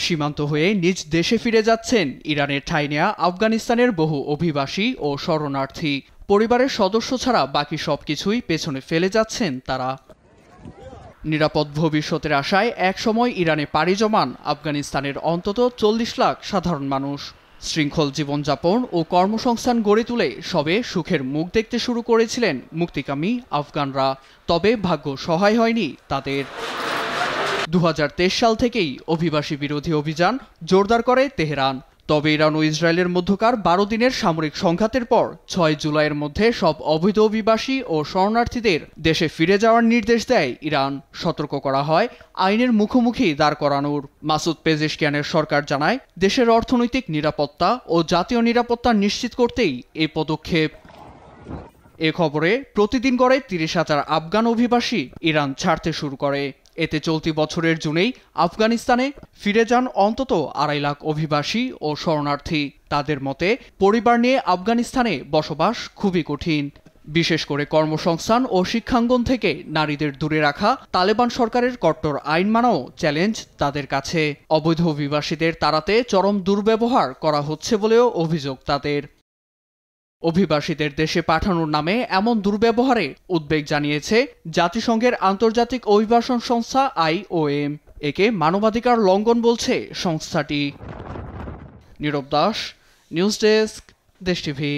সীমান্ত হয়ে নিজ দেশে ফিরে যাচ্ছেন ইরানের ঠাঁই নেয়া আফগানিস্তানের বহু অভিবাসী ও শরণার্থী। পরিবারের সদস্য ছাড়া বাকি সবকিছুই পেছনে ফেলে যাচ্ছেন তারা। নিরাপদ ভবিষ্যতের আশায় একসময় ইরানে পাড়ি জমান আফগানিস্তানের অন্তত ৪০ লাখ সাধারণ মানুষ। শৃঙ্খল জীবনযাপন ও কর্মসংস্থান গড়ে তুলে সবে সুখের মুখ দেখতে শুরু করেছিলেন মুক্তিকামী আফগানরা। তবে ভাগ্য সহায় হয়নি তাদের। ২০২৩ সাল থেকেই অভিবাসী বিরোধী অভিযান জোরদার করে তেহরান। তবে ইরান ও ইসরায়েলের মধ্যকার ১২ দিনের সামরিক সংঘাতের পর ৬ জুলাইয়ের মধ্যে সব অবৈধ অভিবাসী ও শরণার্থীদের দেশে ফিরে যাওয়ার নির্দেশ দেয় ইরান। সতর্ক করা হয় আইনের মুখোমুখি দাঁড় করানোর। মাসুদ পেজেশকিয়ানের সরকার জানায়, দেশের অর্থনৈতিক নিরাপত্তা ও জাতীয় নিরাপত্তা নিশ্চিত করতেই এই পদক্ষেপ। এ খবরে প্রতিদিন গড়ে ৩০,০০০ আফগান অভিবাসী ইরান ছাড়তে শুরু করে। এতে চলতি বছরের জুনেই আফগানিস্তানে ফিরে যান অন্তত ২.৫ লাখ অভিবাসী ও শরণার্থী। তাদের মতে, পরিবার নিয়ে আফগানিস্তানে বসবাস খুবই কঠিন। বিশেষ করে কর্মসংস্থান ও শিক্ষাঙ্গন থেকে নারীদের দূরে রাখা তালেবান সরকারের কট্টর আইন মানাও চ্যালেঞ্জ তাদের কাছে। অবৈধ অভিবাসীদের তাড়াতে চরম দুর্ব্যবহার করা হচ্ছে বলেও অভিযোগ তাদের। অভিবাসীদের দেশে পাঠানোর নামে এমন দুর্ব্যবহারে উদ্বেগ জানিয়েছে জাতিসংঘের আন্তর্জাতিক অভিবাসন সংস্থা IOM। একে মানবাধিকার লঙ্ঘন বলছে সংস্থাটি। নীরব দাস, নিউজ ডেস্ক, দেশ টিভি।